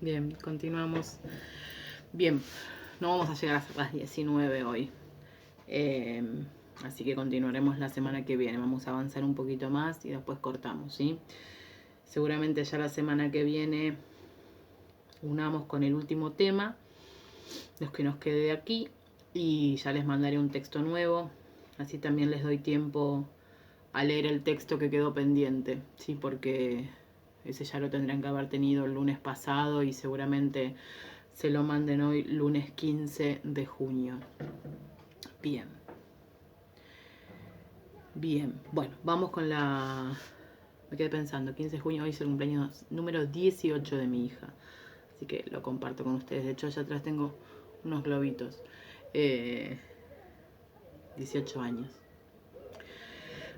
Bien, continuamos. Bien, no vamos a llegar a las 19 hoy. Eh, Así que continuaremos la semana que viene. Vamos a avanzar un poquito más y después cortamos, ¿sí? Seguramente ya la semana que viene unamos con el último tema, los que nos quede de aquí, y ya les mandaré un texto nuevo. Así también les doy tiempo a leer el texto que quedó pendiente, ¿sí? Porque ese ya lo tendrán que haber tenido el lunes pasado y seguramente se lo manden hoy, lunes 15 de junio. Bien. Bien. Bueno, vamos con la... Me quedé pensando, 15 de junio hoy es el cumpleaños número 18 de mi hija. Así que lo comparto con ustedes. De hecho, allá atrás tengo unos globitos. 18 años.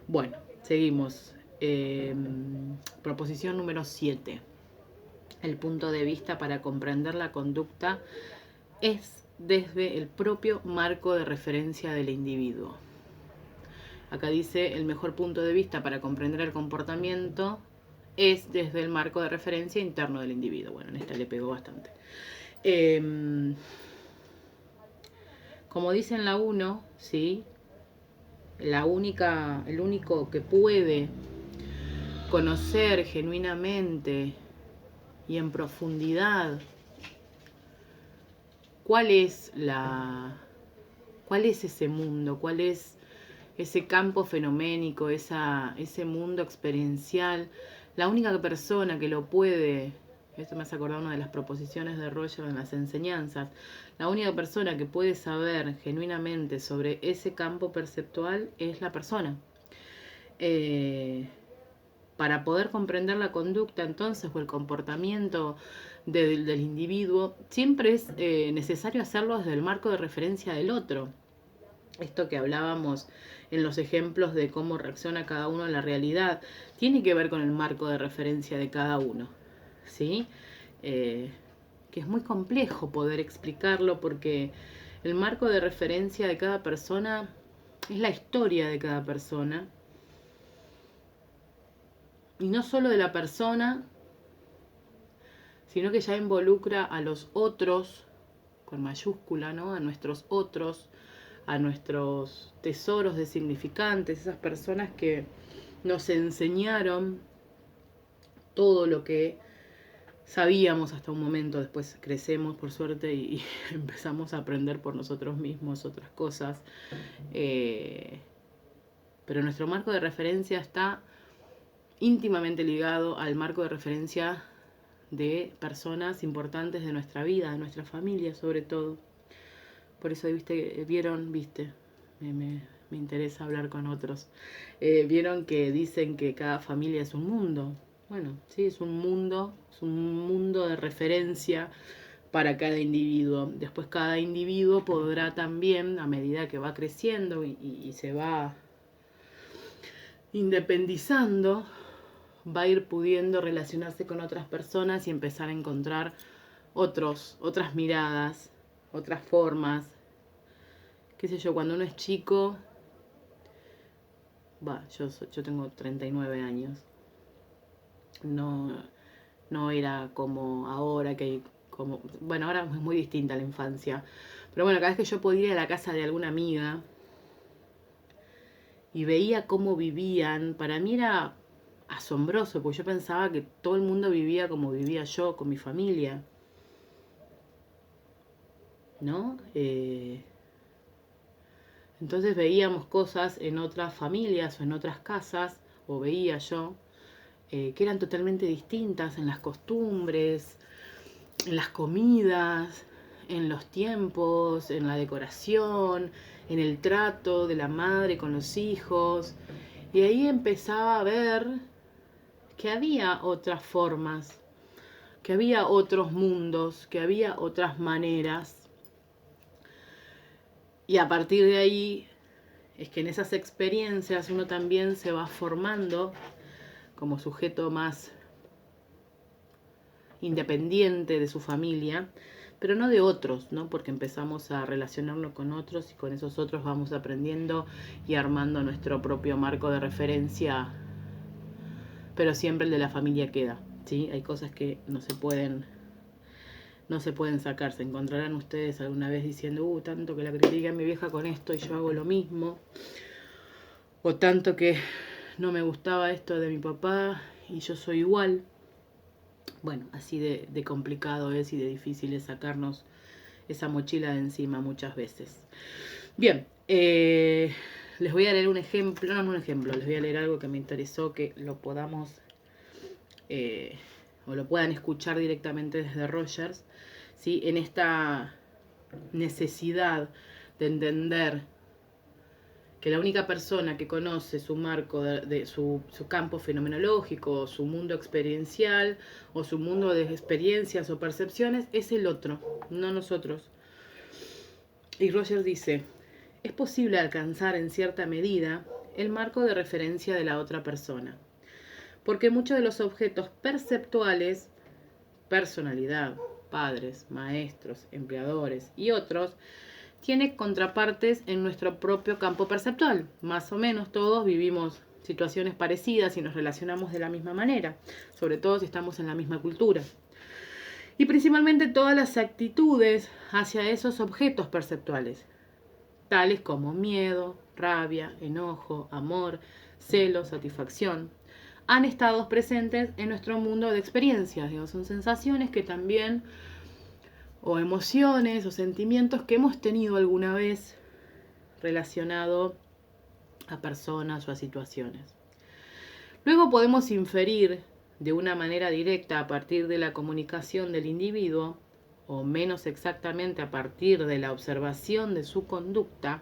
Bueno, seguimos. Proposición número 7. El punto de vista para comprender la conducta es desde el propio marco de referencia del individuo. Acá dice, el mejor punto de vista para comprender el comportamiento es desde el marco de referencia interno del individuo. Bueno, en esta le pegó bastante. Como dice en la 1, ¿sí? El único que puede conocer genuinamente y en profundidad cuál es ese mundo, cuál es ese campo fenoménico, ese mundo experiencial. La única persona que lo puede, esto me hace acordar una de las proposiciones de Roger en las enseñanzas, la única persona que puede saber genuinamente sobre ese campo perceptual es la persona. Para poder comprender la conducta entonces o el comportamiento del individuo, siempre es necesario hacerlo desde el marco de referencia del otro. Esto que hablábamos en los ejemplos de cómo reacciona cada uno a la realidad, tiene que ver con el marco de referencia de cada uno, ¿sí? Que es muy complejo poder explicarlo porque el marco de referencia de cada persona es la historia de cada persona. Y no solo de la persona, sino que ya involucra a los otros, con mayúscula, ¿no? A nuestros otros, a nuestros tesoros de significantes, esas personas que nos enseñaron todo lo que sabíamos hasta un momento. Después crecemos, por suerte, y empezamos a aprender por nosotros mismos otras cosas. Pero nuestro marco de referencia está íntimamente ligado al marco de referencia de personas importantes de nuestra vida, de nuestra familia sobre todo. Por eso, me interesa hablar con otros. Vieron que dicen que cada familia es un mundo. Bueno, sí, es un mundo de referencia para cada individuo. Después cada individuo podrá también, a medida que va creciendo y se va independizando, va a ir pudiendo relacionarse con otras personas y empezar a encontrar otras miradas, otras formas. Qué sé yo, cuando uno es chico, yo tengo 39 años, no, no era como ahora bueno, ahora es muy distinta la infancia, pero bueno, cada vez que yo podía ir a la casa de alguna amiga y veía cómo vivían, para mí era asombroso, porque yo pensaba que todo el mundo vivía como vivía yo, con mi familia, ¿no? Entonces veíamos cosas en otras familias o en otras casas, o veía yo, que eran totalmente distintas en las costumbres, en las comidas, en los tiempos, en la decoración, en el trato de la madre con los hijos. Y ahí empezaba a ver que había otras formas, que había otros mundos, que había otras maneras. Y a partir de ahí es que en esas experiencias uno también se va formando como sujeto más independiente de su familia, pero no de otros, ¿no? Porque empezamos a relacionarnos con otros y con esos otros vamos aprendiendo y armando nuestro propio marco de referencia, pero siempre el de la familia queda, ¿sí? Hay cosas que no se pueden no se pueden sacar. Se encontrarán ustedes alguna vez diciendo, tanto que la critiqué a mi vieja con esto y yo hago lo mismo. O tanto que no me gustaba esto de mi papá y yo soy igual. Bueno, así de complicado es y de difícil es sacarnos esa mochila de encima muchas veces. Bien, les voy a leer un ejemplo, no un ejemplo, les voy a leer algo que me interesó que lo podamos o lo puedan escuchar directamente desde Rogers, ¿sí? En esta necesidad de entender que la única persona que conoce su marco de su campo fenomenológico, su mundo experiencial o su mundo de experiencias o percepciones es el otro, no nosotros. Y Rogers dice, es posible alcanzar en cierta medida el marco de referencia de la otra persona, porque muchos de los objetos perceptuales, personalidad, padres, maestros, empleadores y otros, tiene contrapartes en nuestro propio campo perceptual. Más o menos todos vivimos situaciones parecidas y nos relacionamos de la misma manera, sobre todo si estamos en la misma cultura. Y principalmente todas las actitudes hacia esos objetos perceptuales, tales como miedo, rabia, enojo, amor, celo, satisfacción, han estado presentes en nuestro mundo de experiencias. Son sensaciones que también, o emociones o sentimientos que hemos tenido alguna vez relacionado a personas o a situaciones. Luego podemos inferir de una manera directa a partir de la comunicación del individuo, o menos exactamente a partir de la observación de su conducta,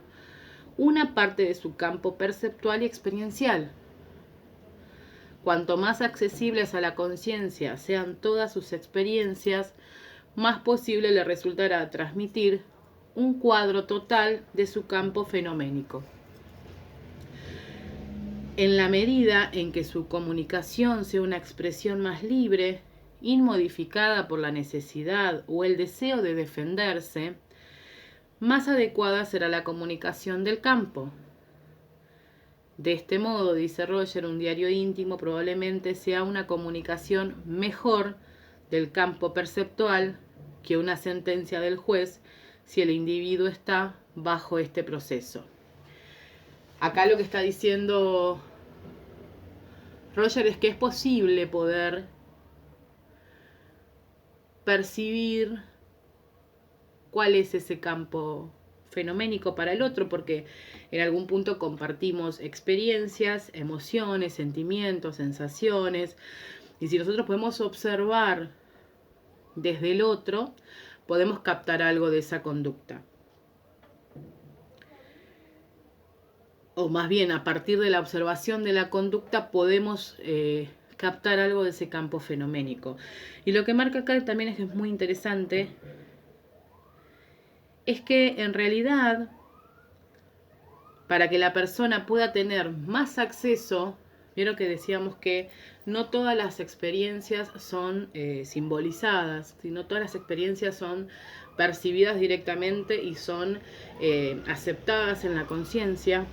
una parte de su campo perceptual y experiencial. Cuanto más accesibles a la conciencia sean todas sus experiencias, más posible le resultará transmitir un cuadro total de su campo fenoménico. En la medida en que su comunicación sea una expresión más libre, inmodificada por la necesidad o el deseo de defenderse, más adecuada será la comunicación del campo. De este modo, dice Roger, un diario íntimo probablemente sea una comunicación mejor del campo perceptual que una sentencia del juez si el individuo está bajo este proceso. Acá lo que está diciendo Roger es que es posible poder percibir cuál es ese campo fenoménico para el otro, porque en algún punto compartimos experiencias, emociones, sentimientos, sensaciones, y si nosotros podemos observar desde el otro, podemos captar algo de esa conducta. O más bien, a partir de la observación de la conducta podemos captar algo de ese campo fenoménico. Y lo que marca acá también es que es muy interesante, es que en realidad, para que la persona pueda tener más acceso, vieron que decíamos que no todas las experiencias son simbolizadas, sino todas las experiencias son percibidas directamente y son aceptadas en la conciencia,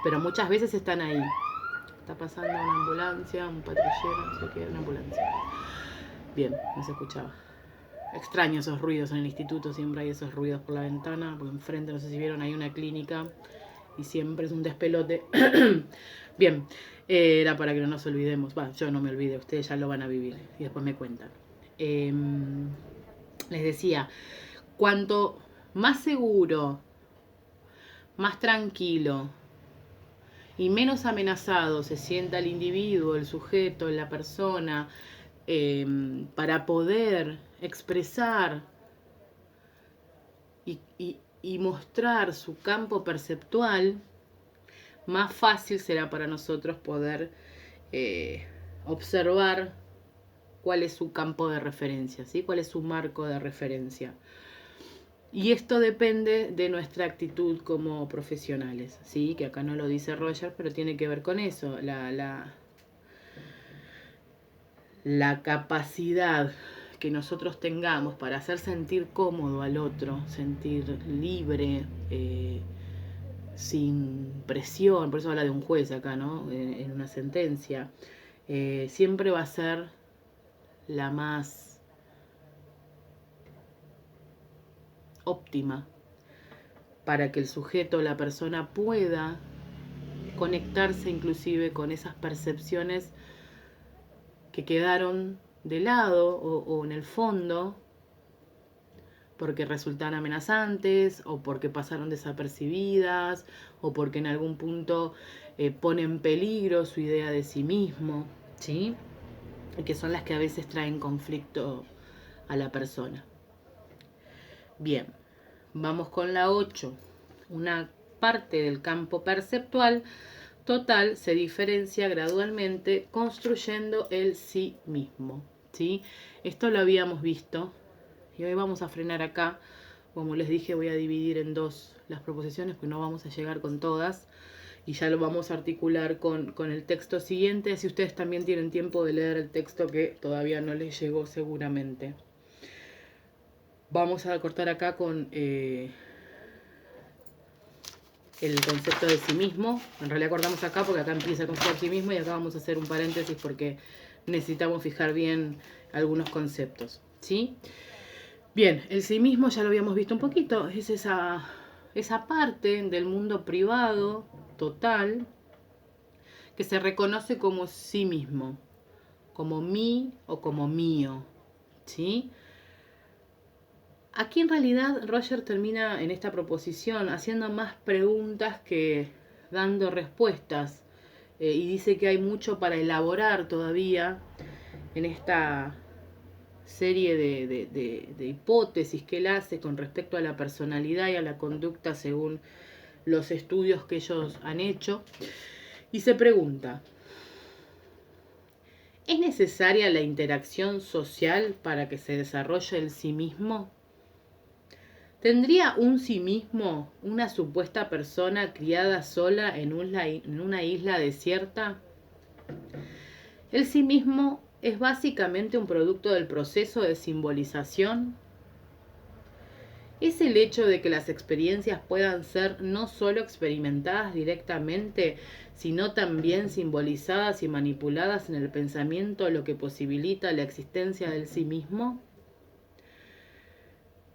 pero muchas veces están ahí. Está pasando una ambulancia, un patrullero, no sé qué, una ambulancia. Bien, no se escuchaba. Extraño esos ruidos en el instituto, siempre hay esos ruidos por la ventana, porque enfrente, no sé si vieron, hay una clínica y siempre es un despelote. Bien, era para que no nos olvidemos. Yo no me olvide, ustedes ya lo van a vivir y después me cuentan. Les decía, cuanto más seguro, más tranquilo y menos amenazado se sienta el individuo, el sujeto, la persona, para poder expresar y mostrar su campo perceptual, más fácil será para nosotros poder observar cuál es su campo de referencia, ¿sí? Cuál es su marco de referencia. Y esto depende de nuestra actitud como profesionales, ¿sí? Que acá no lo dice Roger, pero tiene que ver con eso, la capacidad que nosotros tengamos para hacer sentir cómodo al otro, sentir libre, sin presión, por eso habla de un juez acá, ¿no? En una sentencia, siempre va a ser la más óptima para que el sujeto, la persona, pueda conectarse inclusive con esas percepciones que quedaron de lado o en el fondo porque resultan amenazantes o porque pasaron desapercibidas o porque en algún punto pone en peligro su idea de sí mismo, ¿sí? Y que son las que a veces traen conflicto a la persona. Bien, vamos con la 8. Una parte del campo perceptual total se diferencia gradualmente construyendo el sí mismo, ¿sí? Esto lo habíamos visto y hoy vamos a frenar acá. Como les dije, voy a dividir en dos las proposiciones, pues no vamos a llegar con todas y ya lo vamos a articular con el texto siguiente, así ustedes también tienen tiempo de leer el texto que todavía no les llegó seguramente. Vamos a cortar acá con el concepto de sí mismo. En realidad cortamos acá porque acá empieza el concepto de sí mismo y acá vamos a hacer un paréntesis porque necesitamos fijar bien algunos conceptos, ¿sí? Bien, el sí mismo ya lo habíamos visto un poquito, es esa parte del mundo privado total que se reconoce como sí mismo, como mí o como mío, ¿sí? Aquí en realidad Roger termina en esta proposición haciendo más preguntas que dando respuestas y dice que hay mucho para elaborar todavía en esta serie de hipótesis que él hace con respecto a la personalidad y a la conducta según los estudios que ellos han hecho. Y se pregunta, ¿es necesaria la interacción social para que se desarrolle el sí mismo? ¿Tendría un sí mismo una supuesta persona criada sola en una isla desierta? El sí mismo es básicamente un producto del proceso de simbolización. ¿Es el hecho de que las experiencias puedan ser no solo experimentadas directamente, sino también simbolizadas y manipuladas en el pensamiento lo que posibilita la existencia del sí mismo?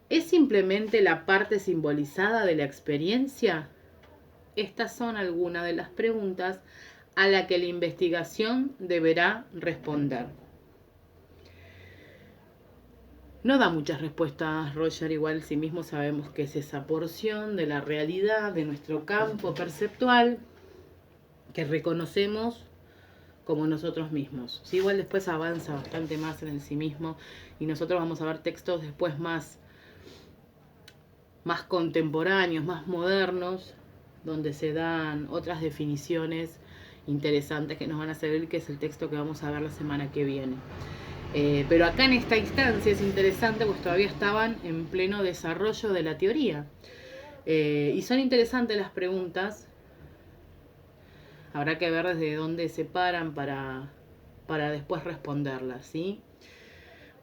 ¿Es simplemente la parte simbolizada de la experiencia? Estas son algunas de las preguntas a las que la investigación deberá responder. No da muchas respuestas Roger, igual sí mismo sabemos que es esa porción de la realidad, de nuestro campo perceptual, que reconocemos como nosotros mismos. Sí, igual después avanza bastante más en el sí mismo y nosotros vamos a ver textos después más contemporáneos, más modernos, donde se dan otras definiciones interesantes que nos van a servir, que es el texto que vamos a ver la semana que viene. Pero acá en esta instancia es interesante, pues todavía estaban en pleno desarrollo de la teoría. Y son interesantes las preguntas. Habrá que ver desde dónde se paran para después responderlas, ¿sí?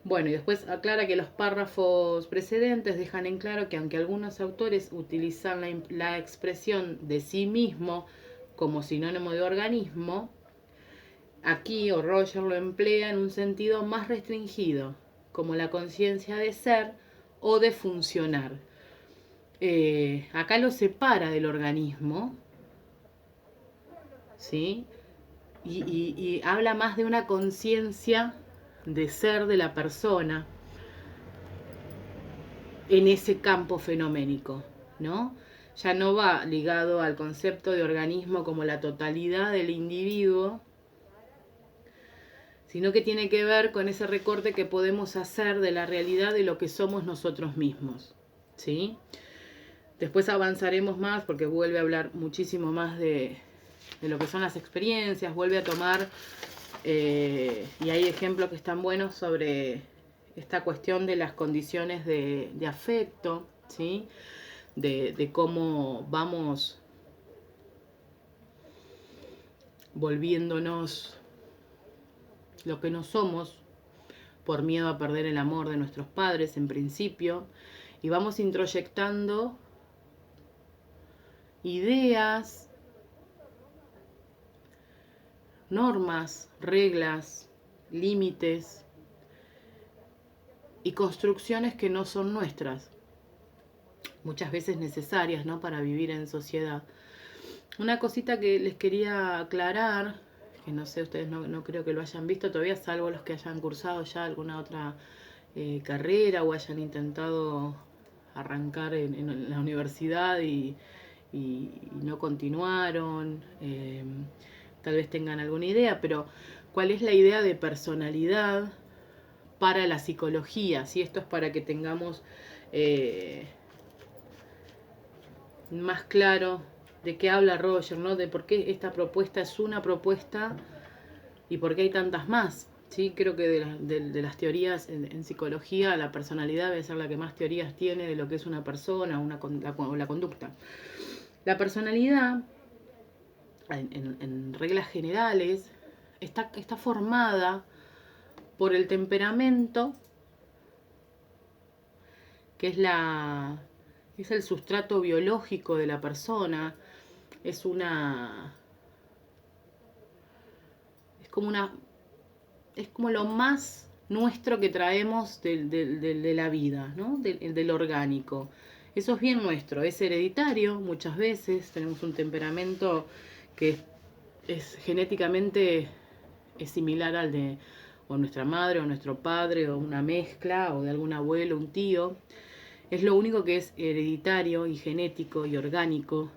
Bueno, y después aclara que los párrafos precedentes dejan en claro que aunque algunos autores utilizan la expresión de sí mismo como sinónimo de organismo, aquí Roger lo emplea en un sentido más restringido, como la conciencia de ser o de funcionar. Acá lo separa del organismo, ¿sí? Y habla más de una conciencia de ser de la persona en ese campo fenoménico, ¿no? Ya no va ligado al concepto de organismo como la totalidad del individuo, sino que tiene que ver con ese recorte que podemos hacer de la realidad de lo que somos nosotros mismos, ¿sí? Después avanzaremos más porque vuelve a hablar muchísimo más de lo que son las experiencias, vuelve a tomar, y hay ejemplos que están buenos sobre esta cuestión de las condiciones de afecto, ¿sí? De cómo vamos volviéndonos lo que no somos por miedo a perder el amor de nuestros padres en principio, y vamos introyectando ideas, normas, reglas, límites y construcciones que no son nuestras. muchas veces necesarias, ¿no? Para vivir en sociedad. Una cosita que les quería aclarar, que no sé, ustedes no creo que lo hayan visto todavía, salvo los que hayan cursado ya alguna otra carrera o hayan intentado arrancar en la universidad y no continuaron, tal vez tengan alguna idea, pero ¿cuál es la idea de personalidad para la psicología? Si esto es para que tengamos más claro de qué habla Roger, ¿no? De por qué esta propuesta es una propuesta y por qué hay tantas más. ¿Sí? Creo que de las teorías en psicología, la personalidad debe ser la que más teorías tiene de lo que es una persona o la conducta. La personalidad, en reglas generales, está formada por el temperamento, que es el sustrato biológico de la persona, es como lo más nuestro que traemos de la vida, ¿no? Del orgánico. Eso es bien nuestro, es hereditario muchas veces, tenemos un temperamento que es genéticamente es similar al de o nuestra madre o nuestro padre o una mezcla o de algún abuelo, un tío. Es lo único que es hereditario y genético y orgánico.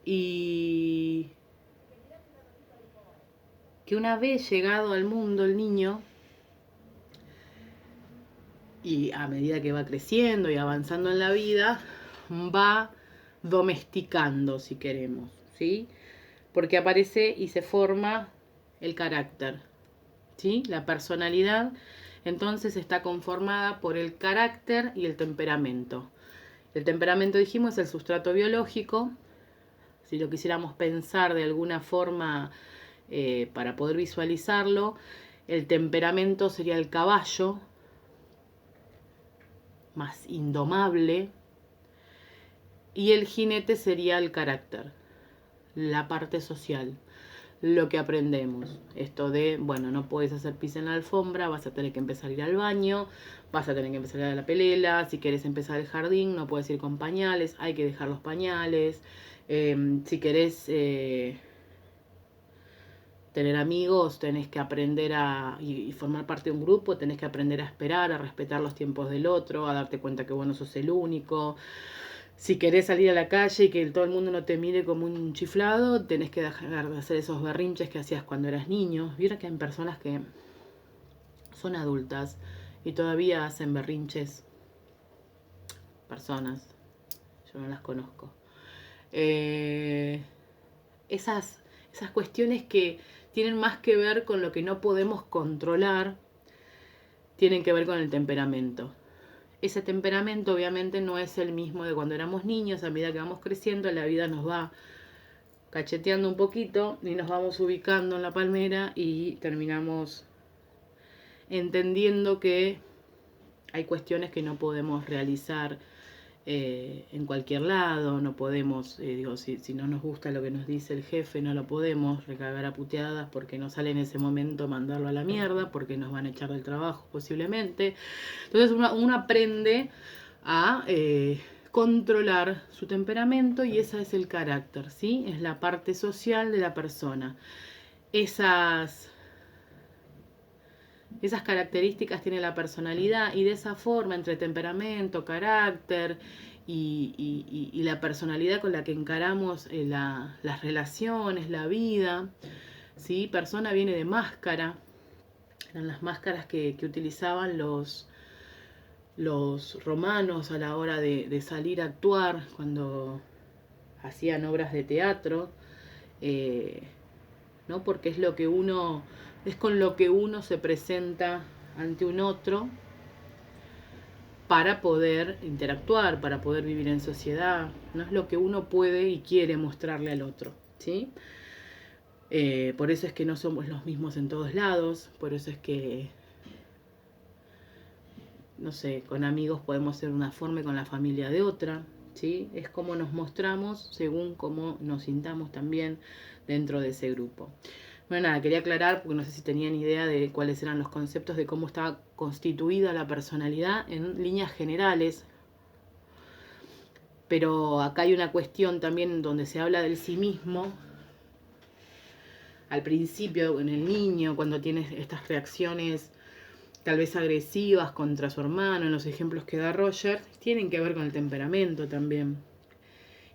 Y que una vez llegado al mundo el niño, y a medida que va creciendo y avanzando en la vida, va domesticando, si queremos, ¿sí? Porque aparece y se forma el carácter, ¿sí? La personalidad, entonces, está conformada por el carácter y el temperamento. El temperamento, dijimos, es el sustrato biológico. Si lo quisiéramos pensar de alguna forma para poder visualizarlo, el temperamento sería el caballo más indomable y el jinete sería el carácter, la parte social, lo que aprendemos. Esto de, bueno, no puedes hacer pis en la alfombra, vas a tener que empezar a ir al baño, vas a tener que empezar a ir a la pelela, si quieres empezar el jardín, no puedes ir con pañales, hay que dejar los pañales. Si querés tener amigos, tenés que aprender y formar parte de un grupo, tenés que aprender a esperar, a respetar los tiempos del otro, a darte cuenta que vos no sos el único. Si querés salir a la calle y que todo el mundo no te mire como un chiflado, tenés que dejar de hacer esos berrinches que hacías cuando eras niño. Vieron que hay personas que son adultas y todavía hacen berrinches. Personas, yo no las conozco. Esas cuestiones que tienen más que ver con lo que no podemos controlar, tienen que ver con el temperamento. Ese temperamento obviamente no es el mismo de cuando éramos niños. A medida que vamos creciendo, la vida nos va cacheteando un poquito y nos vamos ubicando en la palmera y terminamos entendiendo que hay cuestiones que no podemos realizar en cualquier lado, no podemos, si no nos gusta lo que nos dice el jefe, no lo podemos recagar a puteadas porque no sale en ese momento mandarlo a la mierda, porque nos van a echar del trabajo posiblemente. Entonces uno aprende a controlar su temperamento y ese es el carácter, ¿sí? Es la parte social de la persona. Esas características tiene la personalidad y de esa forma, entre temperamento, carácter y la personalidad con la que encaramos las relaciones, la vida, ¿sí? Persona viene de máscara, eran las máscaras que utilizaban los romanos a la hora de salir a actuar cuando hacían obras de teatro, ¿no? Porque es con lo que uno se presenta ante un otro para poder interactuar, para poder vivir en sociedad. No es lo que uno puede y quiere mostrarle al otro, ¿sí? Por eso es que no somos los mismos en todos lados, por eso es que, no sé, con amigos podemos ser de una forma y con la familia de otra, ¿sí? Es como nos mostramos según cómo nos sintamos también dentro de ese grupo. Bueno, nada, quería aclarar porque no sé si tenían idea de cuáles eran los conceptos de cómo está constituida la personalidad en líneas generales. Pero acá hay una cuestión también donde se habla del sí mismo. Al principio, en el niño, cuando tiene estas reacciones tal vez agresivas contra su hermano, en los ejemplos que da Roger, tienen que ver con el temperamento también.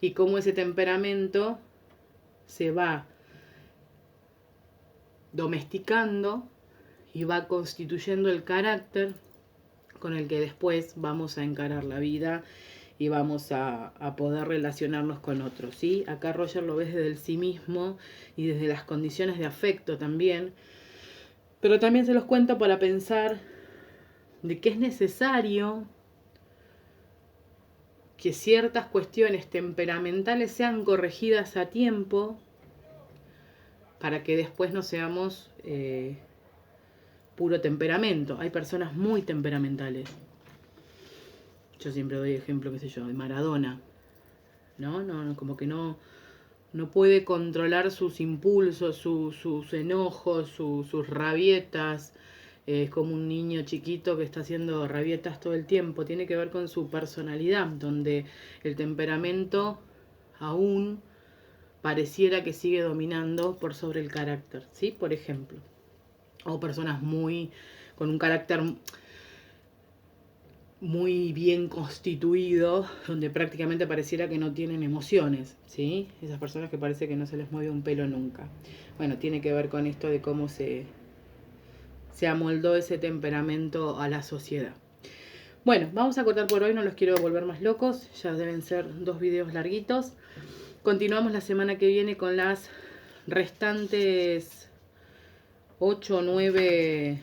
Y cómo ese temperamento se va domesticando y va constituyendo el carácter con el que después vamos a encarar la vida y vamos a poder relacionarnos con otros, ¿sí? Acá Roger lo ves desde el sí mismo y desde las condiciones de afecto también, pero también se los cuento para pensar de que es necesario que ciertas cuestiones temperamentales sean corregidas a tiempo para que después no seamos puro temperamento. Hay personas muy temperamentales. Yo siempre doy ejemplo, qué sé yo, de Maradona. No, como que no puede controlar sus impulsos, sus enojos, sus rabietas. Es como un niño chiquito que está haciendo rabietas todo el tiempo. Tiene que ver con su personalidad, donde el temperamento aún pareciera que sigue dominando por sobre el carácter, ¿sí? Por ejemplo. O personas con un carácter muy bien constituido, donde prácticamente pareciera que no tienen emociones, ¿sí? Esas personas que parece que no se les mueve un pelo nunca. Bueno, tiene que ver con esto de cómo se amoldó ese temperamento a la sociedad. Bueno, vamos a cortar por hoy, no los quiero volver más locos, ya deben ser 2 videos larguitos. Continuamos la semana que viene con las restantes 8 o 9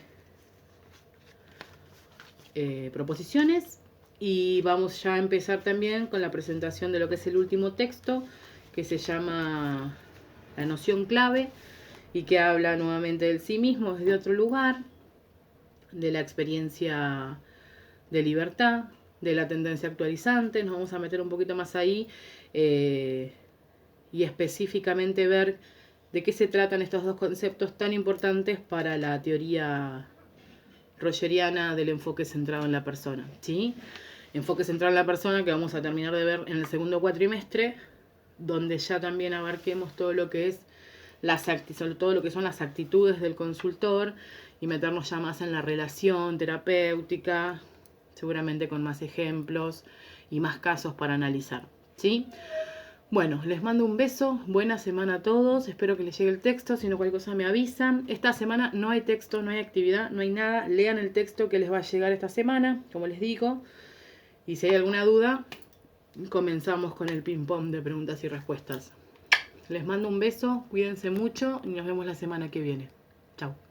proposiciones y vamos ya a empezar también con la presentación de lo que es el último texto, que se llama La noción clave y que habla nuevamente del sí mismo desde otro lugar, de la experiencia de libertad, de la tendencia actualizante. Nos vamos a meter un poquito más ahí y específicamente ver de qué se tratan estos 2 conceptos tan importantes para la teoría rogeriana del enfoque centrado en la persona, ¿sí? Enfoque centrado en la persona que vamos a terminar de ver en el segundo cuatrimestre, donde ya también abarquemos todo lo que es sobre todo lo que son las actitudes del consultor y meternos ya más en la relación terapéutica, seguramente con más ejemplos y más casos para analizar, ¿sí? Bueno, les mando un beso, buena semana a todos, espero que les llegue el texto, si no cualquier cosa me avisan. Esta semana no hay texto, no hay actividad, no hay nada, lean el texto que les va a llegar esta semana, como les digo, y si hay alguna duda, comenzamos con el ping pong de preguntas y respuestas. Les mando un beso, cuídense mucho y nos vemos la semana que viene. Chao.